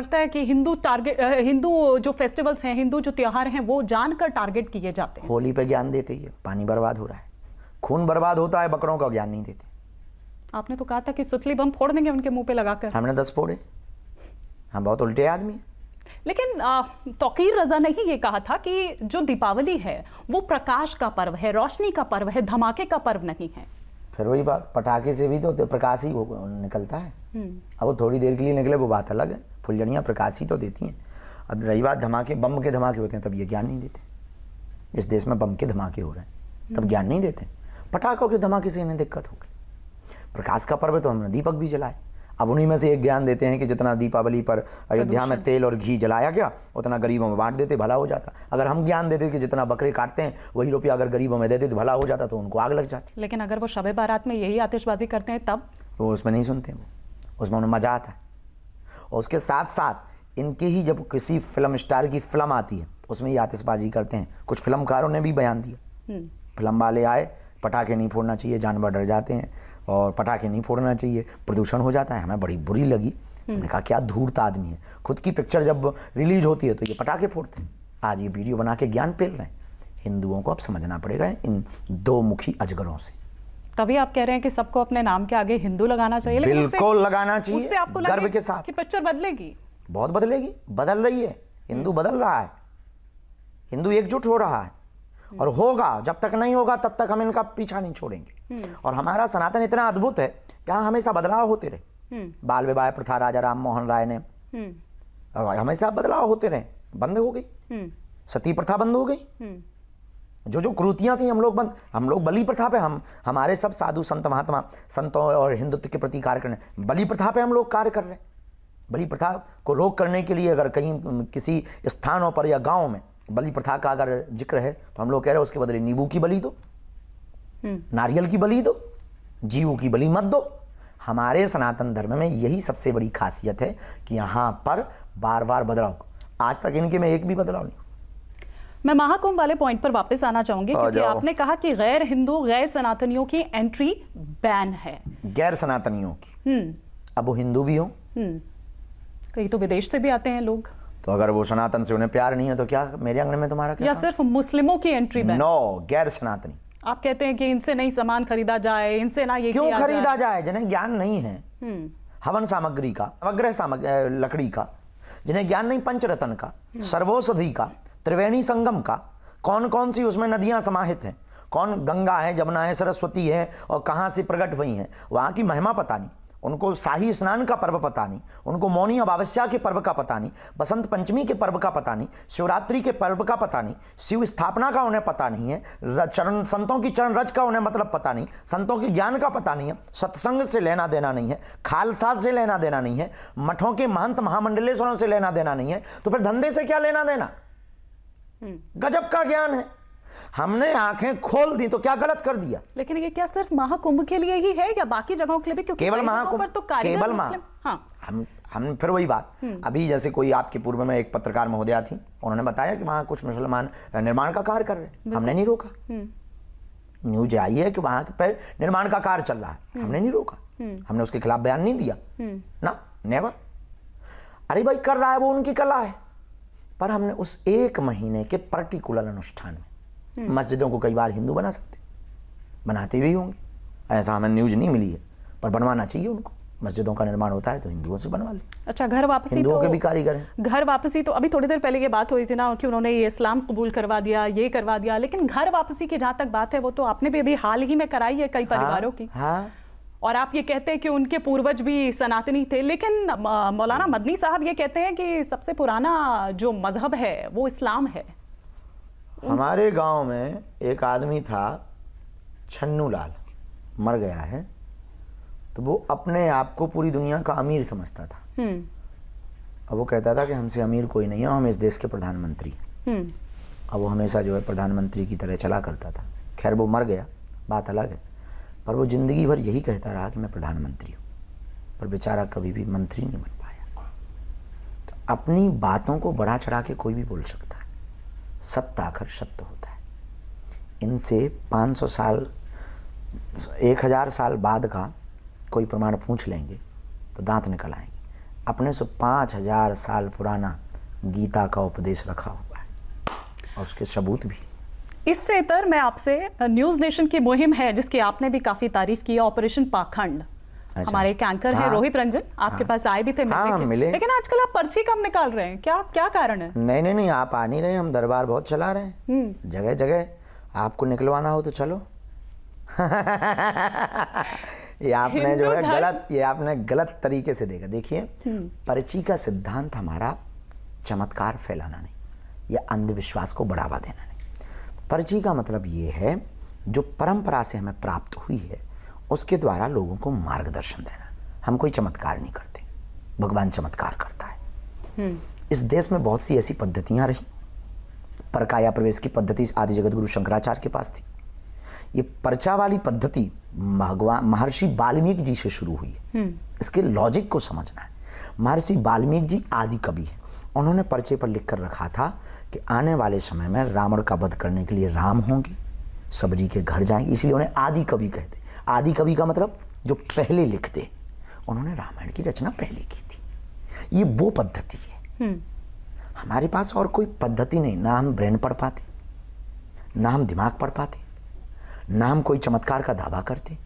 लगता है कि हिंदू जो फेस्टिवल्स हैं, हिंदू जो त्योहार हैं, वो जानकर टारगेट किए जाते हैं। होली पे ज्ञान देते ही है, पानी बर्बाद हो रहा है, खून बर्बाद होता है, बकरों का ज्ञान नहीं देते। आपने तो कहा था कि सुतली बम फोड़ देंगे उनके मुंह पे लगाकर। हमने 10 फोड़े। हम बहुत उल्टे आदमी हैं। लेकिन तौकीर रजा ने ही ये कहा था कि जो दीपावली है वो प्रकाश का पर्व है, रोशनी का पर्व है, धमाके का पर्व नहीं है। फिर वही बात, पटाखे से भी तो प्रकाश ही निकलता है। अब वो थोड़ी देर के लिए निकले वो बात अलग है, फुलझड़ियाँ प्रकाश ही तो देती हैं। अब रही बात धमाके, बम के धमाके होते हैं तब ये ज्ञान नहीं देते। इस देश में बम के धमाके हो रहे हैं तब ज्ञान नहीं देते। पटाखों के धमाके से इन्हें दिक्कत हो गई। प्रकाश का पर्व तो हमने दीपक भी जलाए। अब उन्हीं में से एक ज्ञान देते हैं कि जितना दीपावली पर अयोध्या में तेल और घी जलाया गया उतना गरीबों में बांट देते, भला हो जाता। अगर हम ज्ञान देते कि जितना बकरे काटते हैं वही रुपया अगर गरीबों में देते तो भला हो जाता, तो उनको आग लग जाती। लेकिन अगर वो शब बारात में यही आतिशबाजी करते हैं तब वो उसमें नहीं सुनते, वो उसमें उन्हें मजा आता है। और उसके साथ साथ इनके ही जब किसी फिल्म स्टार की फिल्म आती है तो उसमें ये आतिशबाजी करते हैं। कुछ फिल्मकारों ने भी बयान दिया, फिल्म वाले आए, पटाखे नहीं फोड़ना चाहिए, जानवर डर जाते हैं और पटाखे नहीं फोड़ना चाहिए, प्रदूषण हो जाता है। हमें बड़ी बुरी लगी। हमने कहा क्या धूर्त आदमी है, खुद की पिक्चर जब रिलीज होती है तो ये पटाखे फोड़ते हैं। आज ये वीडियो बना के ज्ञान पेल रहे हैं। हिंदुओं को अब समझना पड़ेगा इन दो मुखी अजगरों से। तभी आप कह रहे हैं कि सबको अपने नाम के आगे हिंदू लगाना चाहिए। बिल्कुल लगाना चाहिए, उससे आपको गर्व के साथ कि पिक्चर बदलेगी, बहुत बदलेगी, बदल रही है। हिंदू बदल रहा है, हिंदू एकजुट हो रहा है और होगा। जब तक नहीं होगा तब तक हम इनका पीछा नहीं छोड़ेंगे। और हमारा सनातन इतना अद्भुत है, यहाँ हमेशा बदलाव होते रहे। बाल विवाह प्रथा राजा राम मोहन राय ने हमेशा बदलाव होते रहे, बंद हो गई। सती प्रथा बंद हो गई। जो कुरीतियां थी हम लोग बलि प्रथा पे हमारे सब साधु संत महात्मा संतों और हिंदुत्व के प्रति कार्य करने, बलि प्रथा पे हम लोग कार्य कर रहे हैं। बलि प्रथा को रोक करने के लिए अगर कहीं किसी स्थानों पर या गाँव में बलि प्रथा का अगर जिक्र है तो हम लोग कह रहे हैं उसके बदले नींबू की बलि दो, नारियल की बलि दो, जीव की बलि मत दो। हमारे सनातन धर्म में यही सबसे बड़ी खासियत है कि यहाँ पर बार बार बदलाव। आज तक इनके में एक भी बदलाव नहीं। मैं महाकुंभ वाले पॉइंट पर वापस आना चाहूंगी क्योंकि आपने कहा कि गैर हिंदू गैर सनातनियों की एंट्री बैन है। गैर सनातनियों की, अब वो हिंदू भी हो, कई तो विदेश से भी आते हैं लोग, तो अगर वो सनातन से उन्हें प्यार नहीं है तो क्या मेरे आंगन में तुम्हारा क्या? या सिर्फ मुस्लिमों की एंट्री बैन? नो, गैर सनातनी। आप कहते हैं कि इनसे नहीं सामान खरीदा जाए, इनसे ना ये क्यों खरीदा जाए? जिन्हें ज्ञान नहीं है हवन सामग्री का, नवग्रह लकड़ी का, जिन्हें ज्ञान नहीं पंचरत्न का, सर्वौषधि का, त्रिवेणी संगम का, कौन कौन सी उसमें नदियां समाहित हैं, कौन गंगा है, जमुना है, सरस्वती है और कहां से प्रकट हुई हैं, वहां की महिमा पता नहीं, उनको शाही स्नान का पर्व पता नहीं, उनको मौनी अमावस्या के पर्व का पता नहीं, बसंत पंचमी के पर्व का पता नहीं, शिवरात्रि के पर्व का पता नहीं, शिव स्थापना का उन्हें पता नहीं है, चरण संतों की चरण रज का उन्हें मतलब पता नहीं, संतों के ज्ञान का पता नहीं है, सत्संग से लेना देना नहीं है, खालसा से लेना देना नहीं है, मठों के महंत महामंडलेश्वरों से लेना देना नहीं है, तो फिर धंधे से क्या लेना देना? गजब का ज्ञान है। हमने आंखें खोल दी तो क्या गलत कर दिया? लेकिन ये क्या सिर्फ महाकुंभ के लिए ही है या बाकी जगहों के लिए भी? क्योंकि केवल महाकुंभ, तो केवल हाँ। हम फिर वही बात, अभी जैसे कोई आपके पूर्व में एक पत्रकार महोदया थी, उन्होंने बताया कि वहां कुछ मुसलमान निर्माण का कार्य कर रहे हैं, हमने नहीं रोका। न्यूज आई है कि वहां पे निर्माण का कार्य चल रहा है, हमने नहीं रोका, हमने उसके खिलाफ बयान नहीं दिया ना, नेवर। अरे भाई कर रहा है वो उनकी कला है, पर हमने उस 1 महीने के पर्टिकुलर अनुष्ठान में मस्जिदों को कई बार हिंदू बना सकते, बनाते भी होंगे, ऐसा हमें न्यूज नहीं मिली है, पर बनवाना चाहिए उनको। मस्जिदों का निर्माण होता है तो हिंदुओं से बनवा ले। अच्छा, घर वापसी हिंदुओं तो के भी कारीगर हैं। घर वापसी तो अभी थोड़ी देर पहले ये बात हुई थी ना कि उन्होंने ये इस्लाम कबूल करवा दिया, ये करवा दिया, लेकिन घर वापसी की जहां तक बात है वो तो आपने भी अभी हाल ही में कराई है कई परिवारों की। हाँ। और आप ये कहते हैं कि उनके पूर्वज भी सनातनी थे, लेकिन मौलाना मदनी साहब ये कहते हैं कि सबसे पुराना जो मजहब है वो इस्लाम है। हमारे गांव में एक आदमी था, छन्नू लाल, मर गया है, तो वो अपने आप को पूरी दुनिया का अमीर समझता था। अब वो कहता था कि हमसे अमीर कोई नहीं है, हम इस देश के प्रधानमंत्री। अब वो हमेशा जो है प्रधानमंत्री की तरह चला करता था। खैर वो मर गया, बात अलग है, पर वो जिंदगी भर यही कहता रहा कि मैं प्रधानमंत्री हूँ, पर बेचारा कभी भी मंत्री नहीं बन पाया। तो अपनी बातों को बढ़ा चढ़ा के कोई भी बोल सकता है, सत्य आखिर सत्य होता है। इनसे 500 साल 1000 साल बाद का कोई प्रमाण पूछ लेंगे तो दांत निकल आएंगे। अपने से 5000 साल पुराना गीता का उपदेश रखा हुआ है और उसके सबूत भी। इससे इतर मैं आपसे न्यूज़ नेशन की मुहिम है जिसकी आपने भी काफ़ी तारीफ की है, ऑपरेशन पाखंड। अच्छा। हमारे एक एंकर है रोहित रंजन, आपके पास आए भी थे मिलने के। मिले। लेकिन आजकल आप पर्ची कम निकाल रहे हैं, क्या क्या कारण है? नहीं, आप आ नहीं रहे, हम दरबार बहुत चला रहे हैं जगह जगह। आपको निकलवाना हो तो चलो। ये आपने जो है गलत तरीके से देखा। देखिए, पर्ची का सिद्धांत हमारा चमत्कार फैलाना नहीं या अंधविश्वास को बढ़ावा देना नहीं। पर्ची का मतलब ये है जो परंपरा से हमें प्राप्त हुई है उसके द्वारा लोगों को मार्गदर्शन देना। हम कोई चमत्कार नहीं करते, भगवान चमत्कार करता है। इस देश में बहुत सी ऐसी पद्धतियां रही। परकाया प्रवेश की पद्धति आदि जगत गुरु शंकराचार्य के पास थी। ये पर्चा वाली पद्धति भगवान महर्षि वाल्मीकि जी से शुरू हुई है। इसके लॉजिक को समझना है। महर्षि वाल्मीकि जी आदि कवि हैं। उन्होंने पर्चे पर लिख कर रखा था कि आने वाले समय में रावण का वध करने के लिए राम होंगे, सबरी के घर जाएंगे, इसलिए उन्हें आदि कवि कहते। आदि कवि का मतलब जो पहले लिखते। उन्होंने रामायण की रचना पहले की थी। ये वो पद्धति है। हमारे पास और कोई पद्धति नहीं। ना हम ब्रेन पढ़ पाते, ना हम दिमाग पढ़ पाते, ना हम कोई चमत्कार का दावा करते,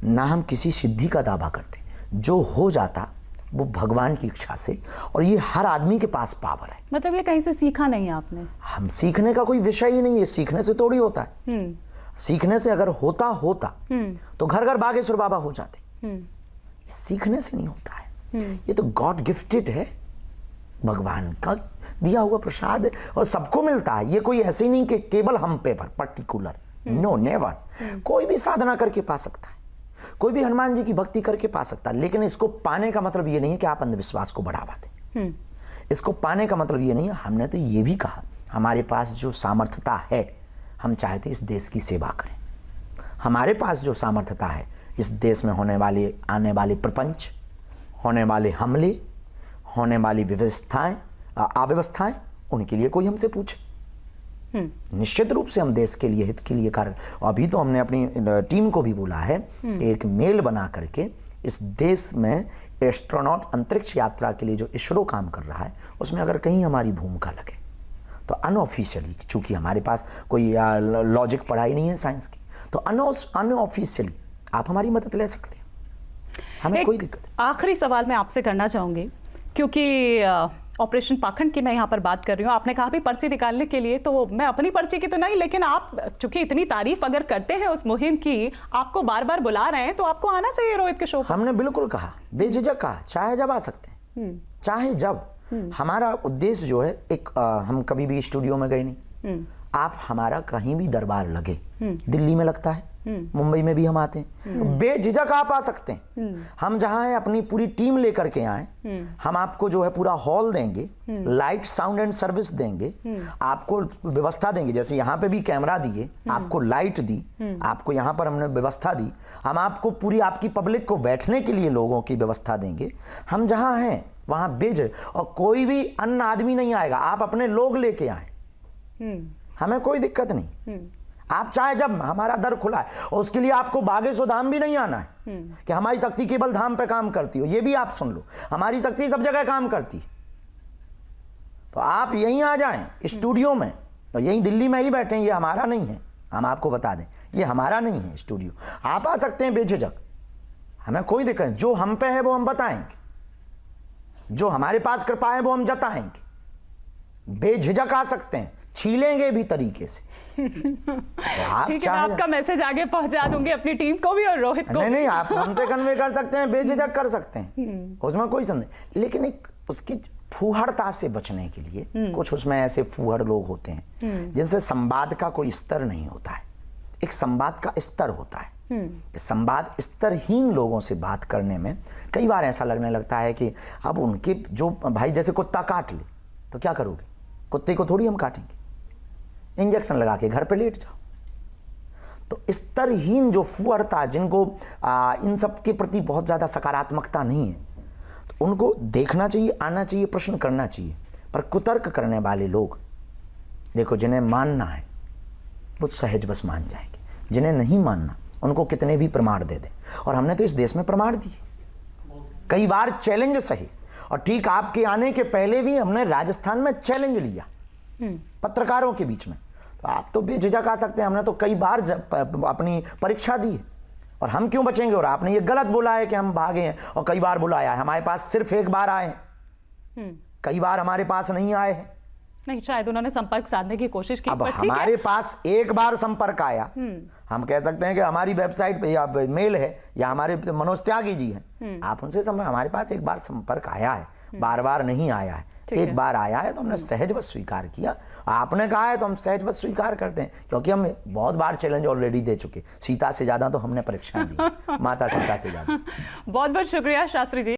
ना हम किसी सिद्धि का दावा करते। जो हो जाता वो भगवान की इच्छा से, और ये हर आदमी के पास पावर है। मतलब ये कहीं से सीखा नहीं है आपने? हम सीखने का कोई विषय ही नहीं है। सीखने से थोड़ी होता है। सीखने से अगर होता तो घर घर बागेश्वर बाबा हो जाते। सीखने से नहीं होता है। ये तो गॉड गिफ्टेड है, भगवान का दिया हुआ प्रसाद है और सबको मिलता है। ये कोई ऐसे ही नहीं कि केवल हम पे पर पर्टिकुलर। No, never. कोई भी साधना करके पा सकता है, कोई भी हनुमान जी की भक्ति करके पा सकता है। लेकिन इसको पाने का मतलब ये नहीं है कि आप अंधविश्वास को बढ़ावा दें। इसको पाने का मतलब ये नहीं है। हमने तो ये भी कहा हमारे पास जो सामर्थ्यता है, हम चाहते इस देश की सेवा करें। हमारे पास जो सामर्थ्यता है, इस देश में आने वाले प्रपंच, होने वाले हमले, होने वाली अव्यवस्थाएं, उनके लिए कोई हमसे पूछे। निश्चित रूप से हम देश के लिए, हित के लिए कार्य। अभी तो हमने अपनी टीम को भी बोला है एक मेल बना करके इस देश में एस्ट्रोनॉट अंतरिक्ष यात्रा के लिए जो इसरो काम कर रहा है उसमें अगर कहीं हमारी भूमिका लगे तो अनऑफिशियली, चूंकि हमारे पास कोई लॉजिक पढ़ाई नहीं है साइंस की, तो अनऑफिशियली आप हमारी मदद ले सकते हैं। हमें कोई दिक्कत। आखिरी सवाल मैं आपसे करना चाहूंगी, क्योंकि ऑपरेशन पाखंड की मैं यहाँ पर बात कर रही हूँ। आपने कहा भी पर्ची निकालने के लिए, तो मैं अपनी पर्ची की तो नहीं, लेकिन आप चूंकि इतनी तारीफ अगर करते हैं उस मुहिम की, आपको बार बार बुला रहे हैं, तो आपको आना चाहिए रोहित के शो पर। हमने बिल्कुल कहा, बेझिझक कहा, चाहे जब आ सकते हैं, चाहे जब। हमारा उद्देश्य जो है हम कभी भी स्टूडियो में गए नहीं। आप हमारा कहीं भी दरबार लगे, दिल्ली में लगता है, मुंबई में भी हम आते हैं, तो बेझिझक आप आ सकते हैं। हम जहां है अपनी पूरी टीम लेकर के आए, हम आपको जो है पूरा हॉल देंगे, लाइट साउंड एंड सर्विस देंगे, आपको व्यवस्था देंगे। जैसे यहाँ पे भी कैमरा दिए, आपको लाइट दी, आपको यहाँ पर हमने व्यवस्था दी। हम आपको पूरी आपकी पब्लिक को बैठने के लिए लोगों की व्यवस्था देंगे। हम जहाँ हैं वहां बेझिझक, और कोई भी अन्य आदमी नहीं आएगा। आप अपने लोग लेके आए, हमें कोई दिक्कत नहीं। आप चाहे जब, हमारा दर खुला है। और उसके लिए आपको बागेश्वर धाम भी नहीं आना है कि हमारी शक्ति केवल धाम पे काम करती हो। ये भी आप सुन लो, हमारी शक्ति सब जगह काम करती है। तो आप यहीं आ जाएं स्टूडियो में, और यहीं दिल्ली में ही बैठे। ये हमारा नहीं है, हम आपको बता दें, ये हमारा नहीं है स्टूडियो। आप आ सकते हैं बेझिझक, हमें कोई दिक्कत नहीं। जो हम पे है वो हम बताएंगे, जो हमारे पास कृपा है वो हम जताएंगे। बेझिझक आ सकते हैं, छीलेंगे भी तरीके से। ठीक है, मैं आपका मैसेज आगे पहुंचा दूंगी अपनी टीम को भी और रोहित को। नहीं, आप हमसे कन्वे कर सकते हैं, बेझिझक कर सकते हैं, उसमें कोई संदेह। लेकिन एक उसकी फूहड़ता से बचने के लिए कुछ उसमें ऐसे फूहड़ लोग होते हैं जिनसे संवाद का कोई स्तर नहीं होता है। एक संवाद का स्तर होता है। संवाद स्तरहीन लोगों से बात करने में कई बार ऐसा लगने लगता है कि अब उनके जो भाई, जैसे कुत्ता काट ले तो क्या करोगे? कुत्ते को थोड़ी हम काटेंगे, इंजेक्शन लगा के घर पे लेट जाओ। तो स्तरहीन जो फुअरता, जिनको इन सब के प्रति बहुत ज़्यादा सकारात्मकता नहीं है, तो उनको देखना चाहिए, आना चाहिए, प्रश्न करना चाहिए। पर कुतर्क करने वाले लोग, देखो, जिन्हें मानना है वो सहज बस मान जाएंगे, जिन्हें नहीं मानना उनको कितने भी प्रमाण दे दें। और हमने तो इस देश में प्रमाण दिए, कई बार चैलेंज सही, और ठीक आपके आने के पहले भी हमने राजस्थान में चैलेंज लिया पत्रकारों के बीच में। तो आप तो बेझिझक आ सकते हैं, हमने तो कई बार अपनी परीक्षा दी है, और हम क्यों बचेंगे। और आपने ये गलत बोला है कि हम भागे हैं, और कई बार बुलाया है, हमारे पास सिर्फ एक बार आए हैं, कई बार हमारे पास नहीं आए हैं। नहीं, शायद उन्होंने संपर्क साधने की कोशिश की। अब हमारे पास एक बार संपर्क आया, हम कह सकते हैं कि हमारी वेबसाइट पे या मेल है या हमारे मनोज त्यागी जी हैं, आप उनसे हमारे पास एक बार संपर्क आया है, बार बार नहीं आया है। एक बार आया है तो हमने सहजवश स्वीकार किया। आपने कहा है तो हम सहजवश स्वीकार करते हैं, क्योंकि हम बहुत बार चैलेंज ऑलरेडी दे चुके। सीता से ज्यादा तो हमने परीक्षा दी, माता सीता से ज्यादा। बहुत बहुत शुक्रिया शास्त्री जी।